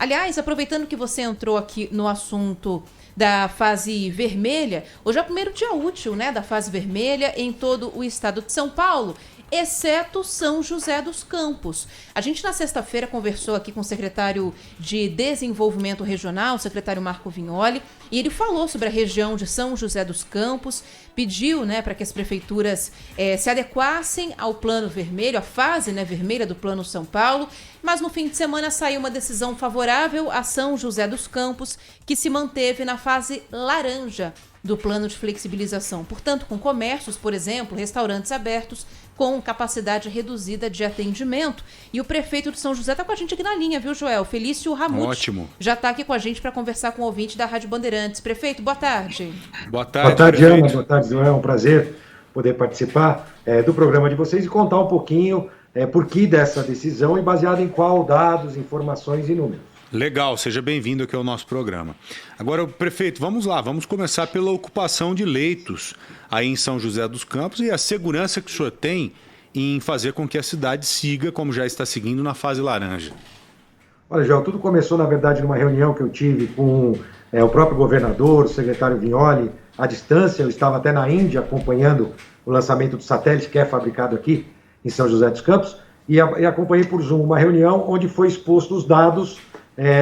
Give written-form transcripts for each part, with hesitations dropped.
Aliás, aproveitando que você entrou aqui no assunto da fase vermelha, hoje é o primeiro dia útil, né, da fase vermelha em todo o estado de São Paulo, exceto São José dos Campos. A gente na sexta-feira conversou aqui com o secretário de Desenvolvimento Regional, o secretário Marco Vignoli, e ele falou sobre a região de São José dos Campos, pediu, né, para que as prefeituras se adequassem ao plano vermelho, à fase, né, vermelha do Plano São Paulo, mas no fim de semana saiu uma decisão favorável a São José dos Campos, que se manteve na fase laranja do plano de flexibilização. Portanto, com comércios, por exemplo, restaurantes abertos, com capacidade reduzida de atendimento. E o prefeito de São José está com a gente aqui na linha, viu, Joel? Felício Ramute. Ótimo. Já está aqui com a gente para conversar com o ouvinte da Rádio Bandeirantes. Prefeito, boa tarde. Boa tarde, boa tarde, prefeito. Ana. Boa tarde, Joel. É um prazer poder participar do programa de vocês e contar um pouquinho por que dessa decisão e baseado em qual dados, informações e números. Legal, seja bem-vindo aqui ao nosso programa. Agora, prefeito, vamos lá, vamos começar pela ocupação de leitos aí em São José dos Campos e a segurança que o senhor tem em fazer com que a cidade siga, como já está seguindo, na fase laranja. Olha, Joel, tudo começou, na verdade, numa reunião que eu tive com o próprio governador, o secretário Vignoli, à distância. Eu estava até na Índia acompanhando o lançamento do satélite que é fabricado aqui em São José dos Campos e acompanhei por Zoom uma reunião onde foi exposto os dados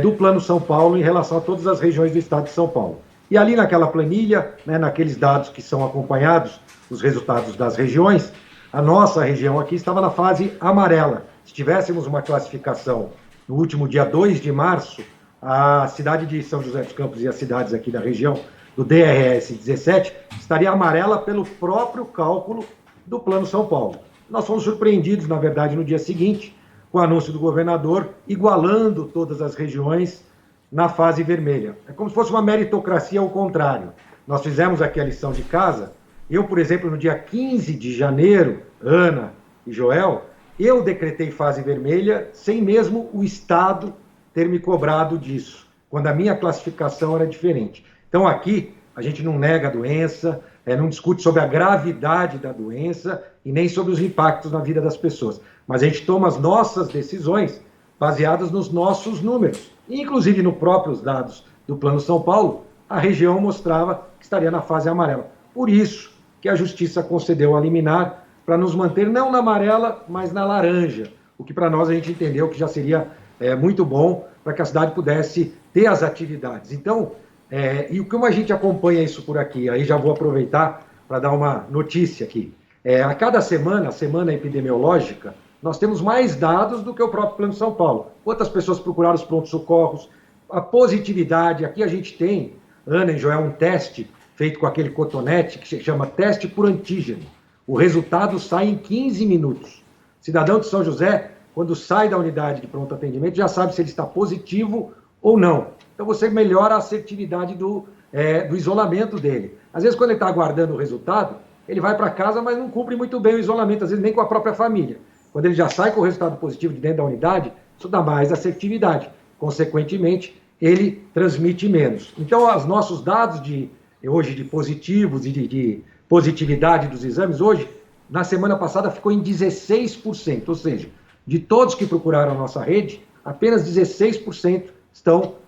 do Plano São Paulo em relação a todas as regiões do estado de São Paulo. E ali naquela planilha, naqueles dados que são acompanhados, os resultados das regiões, a nossa região aqui estava na fase amarela. Se tivéssemos uma classificação no último dia 2 de março, a cidade de São José dos Campos e as cidades aqui da região do DRS 17 estaria amarela pelo próprio cálculo do Plano São Paulo. Nós fomos surpreendidos, na verdade, no dia seguinte, com o anúncio do governador, igualando todas as regiões na fase vermelha. É como se fosse uma meritocracia ao contrário. Nós fizemos aqui a lição de casa. Eu, por exemplo, no dia 15 de janeiro, Ana e Joel, eu decretei fase vermelha sem mesmo o Estado ter me cobrado disso, quando a minha classificação era diferente. Então aqui a gente não nega a doença, não discute sobre a gravidade da doença e nem sobre os impactos na vida das pessoas. Mas a gente toma as nossas decisões baseadas nos nossos números. Inclusive, nos próprios dados do Plano São Paulo, a região mostrava que estaria na fase amarela. Por isso que a Justiça concedeu a liminar para nos manter não na amarela, mas na laranja. O que para nós a gente entendeu que já seria muito bom para que a cidade pudesse ter as atividades. Então, e como a gente acompanha isso por aqui, aí já vou aproveitar para dar uma notícia aqui. A cada semana, a semana epidemiológica, nós temos mais dados do que o próprio Plano São Paulo. Quantas pessoas procuraram os prontos-socorros, a positividade. Aqui a gente tem, Ana e Joel, um teste feito com aquele cotonete que se chama teste por antígeno. O resultado sai em 15 minutos. Cidadão de São José, quando sai da unidade de pronto atendimento, já sabe se ele está positivo ou não. Então você melhora a assertividade do isolamento dele. Às vezes, quando ele está aguardando o resultado, ele vai para casa, mas não cumpre muito bem o isolamento, às vezes nem com a própria família. Quando ele já sai com o resultado positivo de dentro da unidade, isso dá mais assertividade. Consequentemente, ele transmite menos. Então, os nossos dados hoje de positivos e de positividade dos exames, hoje, na semana passada, ficou em 16%. Ou seja, de todos que procuraram a nossa rede, apenas 16%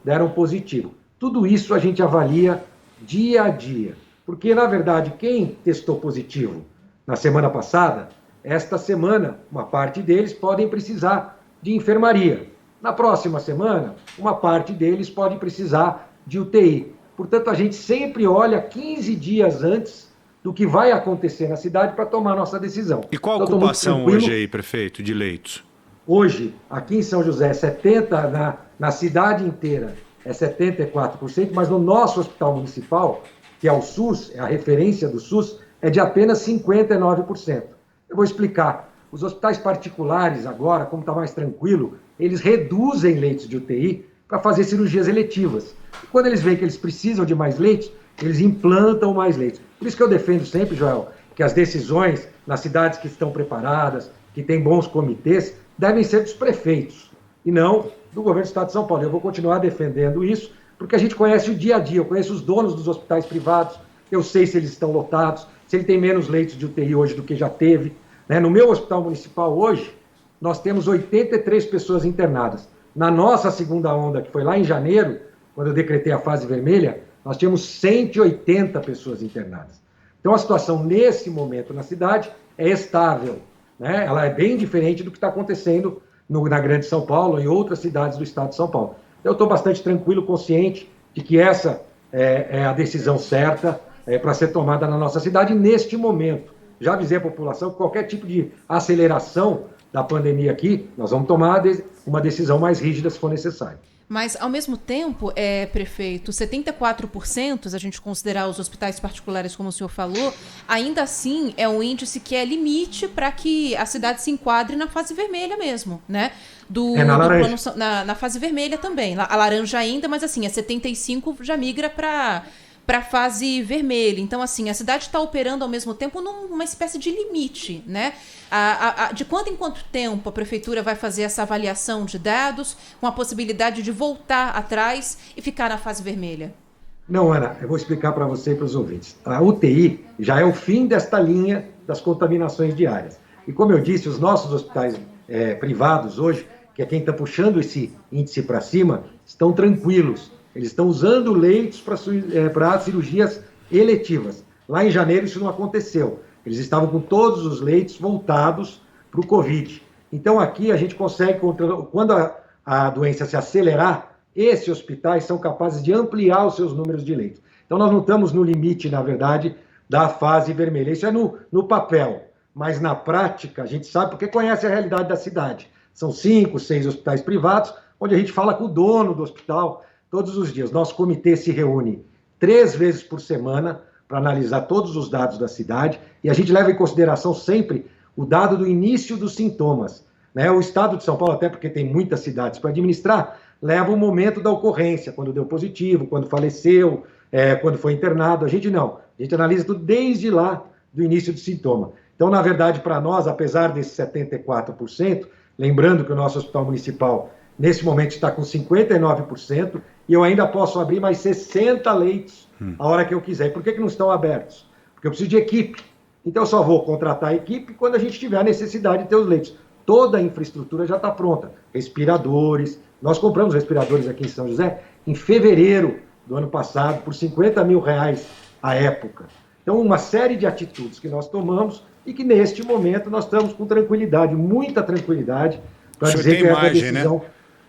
deram positivo. Tudo isso a gente avalia dia a dia. Porque, na verdade, quem testou positivo na semana passada, esta semana, uma parte deles podem precisar de enfermaria. Na próxima semana, uma parte deles pode precisar de UTI. Portanto, a gente sempre olha 15 dias antes do que vai acontecer na cidade para tomar a nossa decisão. E qual a ocupação hoje aí, prefeito, de leitos? Hoje, aqui em São José, 70%, na cidade inteira, é 74%, mas no nosso hospital municipal, que é o SUS, é a referência do SUS, é de apenas 59%. Eu vou explicar. Os hospitais particulares agora, como está mais tranquilo, eles reduzem leitos de UTI para fazer cirurgias eletivas. E quando eles veem que eles precisam de mais leitos, eles implantam mais leitos. Por isso que eu defendo sempre, Joel, que as decisões nas cidades que estão preparadas, que têm bons comitês, devem ser dos prefeitos e não do governo do Estado de São Paulo. Eu vou continuar defendendo isso, porque a gente conhece o dia a dia, eu conheço os donos dos hospitais privados, eu sei se eles estão lotados, se ele tem menos leitos de UTI hoje do que já teve. No meu hospital municipal hoje, nós temos 83 pessoas internadas. Na nossa segunda onda, que foi lá em janeiro, quando eu decretei a fase vermelha, nós tínhamos 180 pessoas internadas. Então, a situação nesse momento na cidade é estável, né? Ela é bem diferente do que está acontecendo na Grande São Paulo e em outras cidades do estado de São Paulo. Eu estou bastante tranquilo, consciente de que essa é a decisão certa para ser tomada na nossa cidade neste momento. Já avisei a população que qualquer tipo de aceleração da pandemia aqui, nós vamos tomar uma decisão mais rígida se for necessário. Mas, ao mesmo tempo, prefeito, 74%, se a gente considerar os hospitais particulares, como o senhor falou, ainda assim é um índice que é limite para que a cidade se enquadre na fase vermelha mesmo, né? Na laranja. Na fase vermelha também. A laranja ainda, mas assim, a 75 já migra para a fase vermelha. Então, assim, a cidade está operando ao mesmo tempo numa espécie de limite, né? De quanto em quanto tempo a prefeitura vai fazer essa avaliação de dados com a possibilidade de voltar atrás e ficar na fase vermelha? Não, Ana, eu vou explicar para você e para os ouvintes. A UTI já é o fim desta linha das contaminações diárias. E como eu disse, os nossos hospitais privados hoje, que é quem está puxando esse índice para cima, estão tranquilos. Eles estão usando leitos para cirurgias eletivas. Lá em janeiro isso não aconteceu. Eles estavam com todos os leitos voltados para o Covid. Então aqui a gente consegue, quando a doença se acelerar, esses hospitais são capazes de ampliar os seus números de leitos. Então nós não estamos no limite, na verdade, da fase vermelha. Isso é no papel, mas na prática a gente sabe porque conhece a realidade da cidade. São 5, 6 hospitais privados, onde a gente fala com o dono do hospital todos os dias. Nosso comitê se reúne 3 vezes por semana para analisar todos os dados da cidade e a gente leva em consideração sempre o dado do início dos sintomas, né? O estado de São Paulo, até porque tem muitas cidades para administrar, leva o momento da ocorrência, quando deu positivo, quando faleceu, quando foi internado. A gente não. A gente analisa tudo desde lá do início do sintoma. Então, na verdade, para nós, apesar desses 74%, lembrando que o nosso hospital municipal, nesse momento, está com 59%, e eu ainda posso abrir mais 60 leitos a hora que eu quiser. E por que não estão abertos? Porque eu preciso de equipe. Então, eu só vou contratar a equipe quando a gente tiver a necessidade de ter os leitos. Toda a infraestrutura já está pronta. Respiradores. Nós compramos respiradores aqui em São José em fevereiro do ano passado, por R$50 mil à época. Então, uma série de atitudes que nós tomamos e que, neste momento, nós estamos com tranquilidade, muita tranquilidade, para dizer que essa decisão... Né?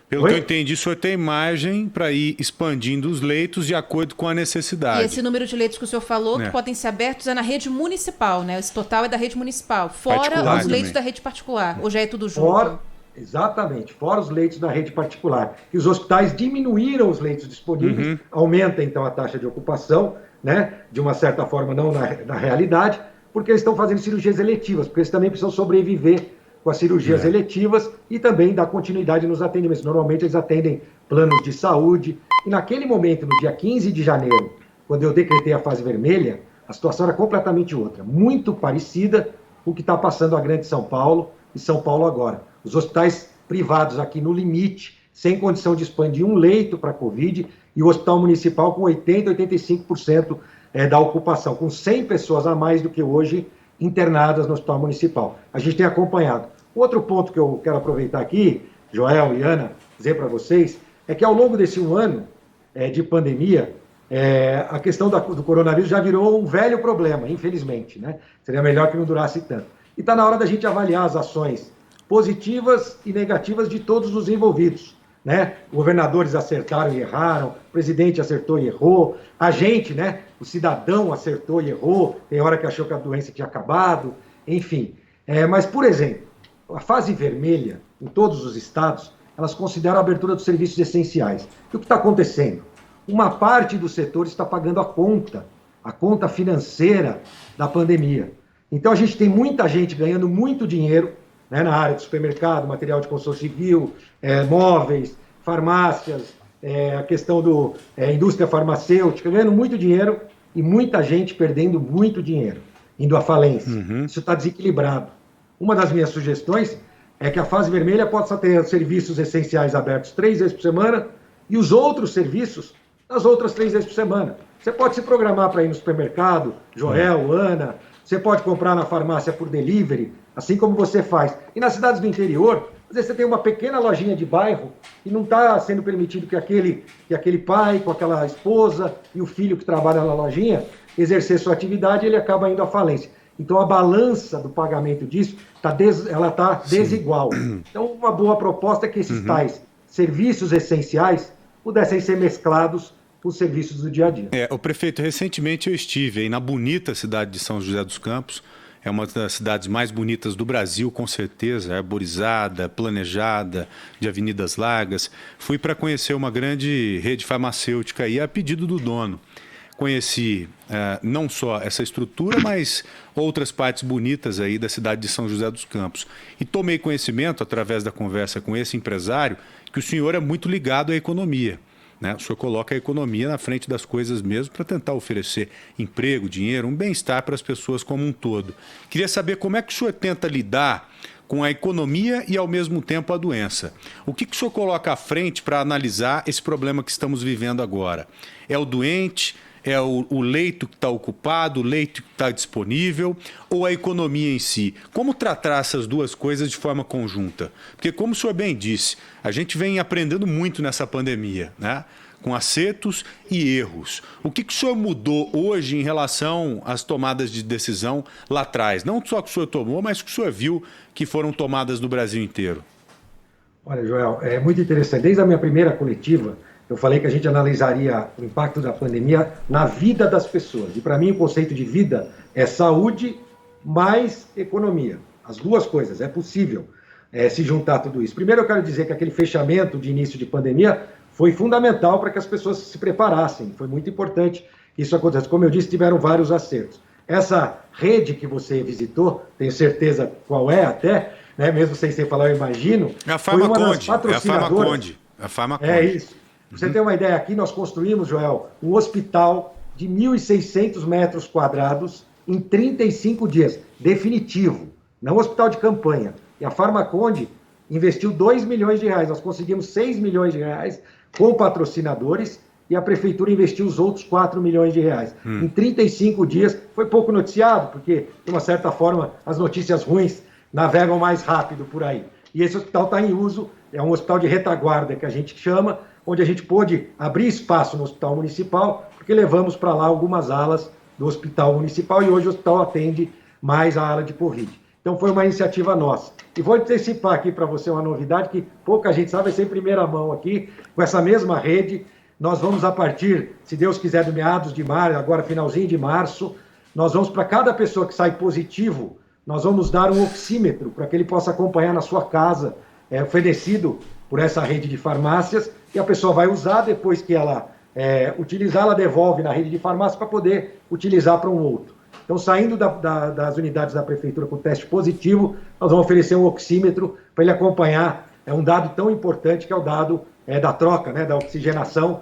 Pelo que eu entendi, o senhor tem margem para ir expandindo os leitos de acordo com a necessidade. E esse número de leitos que o senhor falou, que podem ser abertos, é na rede municipal, né? Esse total é da rede municipal, fora os leitos da rede particular, ou já é tudo junto? Exatamente, fora os leitos da rede particular. E os hospitais diminuíram os leitos disponíveis, aumenta então a taxa de ocupação, né? De uma certa forma, não na realidade, porque eles estão fazendo cirurgias eletivas, porque eles também precisam sobreviver com as cirurgias eletivas e também dar continuidade nos atendimentos. Normalmente eles atendem planos de saúde. E naquele momento, no dia 15 de janeiro, quando eu decretei a fase vermelha, a situação era completamente outra, muito parecida com o que está passando a Grande São Paulo e São Paulo agora. Os hospitais privados aqui no limite, sem condição de expandir um leito para a Covid, e o hospital municipal com 80%, 85% da ocupação, com 100 pessoas a mais do que hoje internadas no hospital municipal. A gente tem acompanhado. Outro ponto que eu quero aproveitar aqui, Joel e Ana, dizer para vocês, é que ao longo desse um ano de pandemia, a questão do coronavírus já virou um velho problema, infelizmente, né? Seria melhor que não durasse tanto. E está na hora da gente avaliar as ações positivas e negativas de todos os envolvidos, né? Governadores acertaram e erraram, o presidente acertou e errou, a gente, né? O cidadão acertou e errou, tem hora que achou que a doença tinha acabado, enfim. Mas, por exemplo, a fase vermelha, em todos os estados, elas consideram a abertura dos serviços essenciais. E o que está acontecendo? Uma parte do setor está pagando a conta financeira da pandemia. Então, a gente tem muita gente ganhando muito dinheiro, né, na área do supermercado, material de construção civil, móveis, farmácias, a questão da indústria farmacêutica, ganhando muito dinheiro e muita gente perdendo muito dinheiro, indo à falência. Isso está desequilibrado. Uma das minhas sugestões é que a fase vermelha possa ter serviços essenciais abertos 3 vezes por semana e os outros serviços nas outras 3 vezes por semana. Você pode se programar para ir no supermercado, Joel, Ana, você pode comprar na farmácia por delivery, assim como você faz. E nas cidades do interior, Às vezes você tem uma pequena lojinha de bairro e não está sendo permitido que aquele pai com aquela esposa e o filho que trabalha na lojinha exercer sua atividade, ele acaba indo à falência. Então a balança do pagamento disso ela está desigual. Então uma boa proposta é que esses tais serviços essenciais pudessem ser mesclados com os serviços do dia a dia. O prefeito, recentemente eu estive aí na bonita cidade de São José dos Campos. É uma das cidades mais bonitas do Brasil, com certeza, arborizada, planejada, de avenidas largas. Fui para conhecer uma grande rede farmacêutica aí a pedido do dono. Conheci não só essa estrutura, mas outras partes bonitas aí da cidade de São José dos Campos. E tomei conhecimento, através da conversa com esse empresário, que o senhor é muito ligado à economia. Né? O senhor coloca a economia na frente das coisas mesmo para tentar oferecer emprego, dinheiro, um bem-estar para as pessoas como um todo. Queria saber como é que o senhor tenta lidar com a economia e, ao mesmo tempo, a doença. O que o senhor coloca à frente para analisar esse problema que estamos vivendo agora? É o doente? É o leito que está ocupado, o leito que está disponível, ou a economia em si? Como tratar essas duas coisas de forma conjunta? Porque, como o senhor bem disse, a gente vem aprendendo muito nessa pandemia, né? Com acertos e erros. O que o senhor mudou hoje em relação às tomadas de decisão lá atrás? Não só que o senhor tomou, mas que o senhor viu que foram tomadas no Brasil inteiro. Olha, Joel, é muito interessante. Desde a minha primeira coletiva, eu falei que a gente analisaria o impacto da pandemia na vida das pessoas. E para mim o conceito de vida é saúde mais economia. As duas coisas, é possível se juntar tudo isso. Primeiro eu quero dizer que aquele fechamento de início de pandemia foi fundamental para que as pessoas se preparassem. Foi muito importante que isso acontecesse. Como eu disse, tiveram vários acertos. Essa rede que você visitou, tenho certeza qual é até, né, mesmo sem falar, eu imagino. É a Farmaconde. É a Farmaconde. É isso. Pra você ter uma ideia, aqui nós construímos, Joel, um hospital de 1.600 metros quadrados em 35 dias, definitivo, não hospital de campanha. E a Farmaconde investiu 2 milhões de reais, nós conseguimos 6 milhões de reais com patrocinadores e a prefeitura investiu os outros 4 milhões de reais. Em 35 dias, foi pouco noticiado, porque, de uma certa forma, as notícias ruins navegam mais rápido por aí. E esse hospital está em uso, é um hospital de retaguarda que a gente chama, onde a gente pôde abrir espaço no hospital municipal, porque levamos para lá algumas alas do hospital municipal e hoje o hospital atende mais a ala de Covid. Então foi uma iniciativa nossa. E vou antecipar aqui para você uma novidade que pouca gente sabe, vai ser em primeira mão aqui, com essa mesma rede. Nós vamos, a partir, se Deus quiser, do meados de março, agora finalzinho de março, nós vamos, para cada pessoa que sai positivo, nós vamos dar um oxímetro para que ele possa acompanhar na sua casa, oferecido por essa rede de farmácias, e a pessoa vai usar, depois que ela utilizar, ela devolve na rede de farmácia para poder utilizar para um outro. Então, saindo das unidades da prefeitura com teste positivo, nós vamos oferecer um oxímetro para ele acompanhar um dado tão importante que é o dado da troca, né, da oxigenação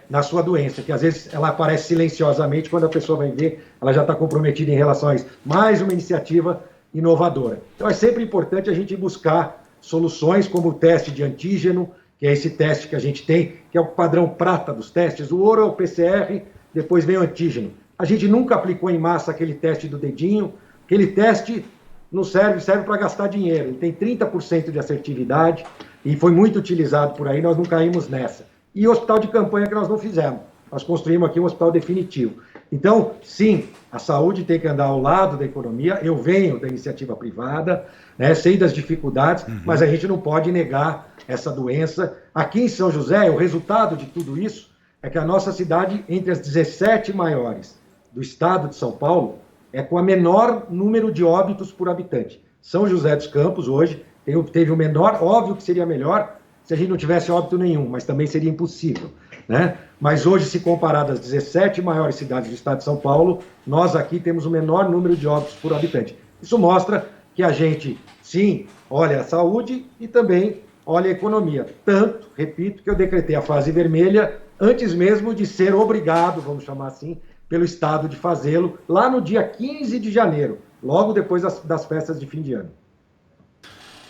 na sua doença, que às vezes ela aparece silenciosamente, quando a pessoa vai ver, ela já está comprometida em relação a isso. Mais uma iniciativa inovadora. Então, é sempre importante a gente buscar soluções como o teste de antígeno, que é esse teste que a gente tem, que é o padrão prata dos testes. O ouro é o PCR, depois vem o antígeno. A gente nunca aplicou em massa aquele teste do dedinho. Aquele teste não serve para gastar dinheiro. Ele tem 30% de assertividade e foi muito utilizado por aí, nós não caímos nessa. E o hospital de campanha que nós não fizemos. Nós construímos aqui um hospital definitivo. Então, sim, a saúde tem que andar ao lado da economia. Eu venho da iniciativa privada, né, sei das dificuldades, mas a gente não pode negar essa doença. Aqui em São José, o resultado de tudo isso é que a nossa cidade, entre as 17 maiores do estado de São Paulo, é com a menor número de óbitos por habitante. São José dos Campos, hoje, teve o menor, óbvio que seria melhor se a gente não tivesse óbito nenhum, mas também seria impossível, né? Mas hoje, se comparado às 17 maiores cidades do estado de São Paulo, nós aqui temos o menor número de óbitos por habitante. Isso mostra que a gente, sim, olha a saúde e também olha a economia. Tanto, repito, que eu decretei a fase vermelha antes mesmo de ser obrigado, vamos chamar assim, pelo Estado de fazê-lo, lá no dia 15 de janeiro, logo depois das festas de fim de ano.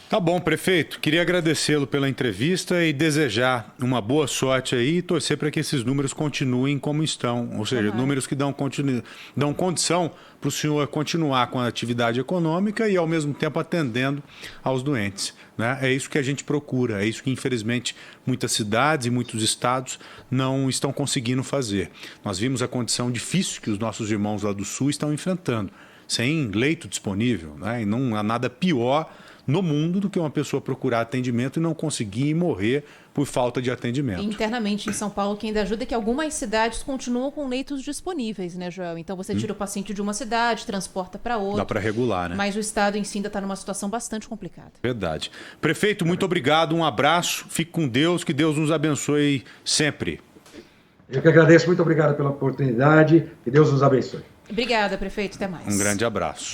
Tá bom, prefeito. Queria agradecê-lo pela entrevista e desejar uma boa sorte aí e torcer para que esses números continuem como estão. Ou seja, números que dão condição para o senhor continuar com a atividade econômica e, ao mesmo tempo, atendendo aos doentes, né? É isso que a gente procura, é isso que, infelizmente, muitas cidades e muitos estados não estão conseguindo fazer. Nós vimos a condição difícil que os nossos irmãos lá do Sul estão enfrentando, sem leito disponível, né? E não há nada pior no mundo do que uma pessoa procurar atendimento e não conseguir morrer por falta de atendimento. Internamente em São Paulo, quem ainda ajuda é que algumas cidades continuam com leitos disponíveis, né, Joel? Então você tira o paciente de uma cidade, transporta para outra. Dá para regular, né? Mas o estado em si ainda está numa situação bastante complicada. Verdade. Prefeito, muito obrigado, um abraço, fique com Deus, que Deus nos abençoe sempre. Eu que agradeço, muito obrigado pela oportunidade, que Deus nos abençoe. Obrigada, prefeito, até mais. Um grande abraço.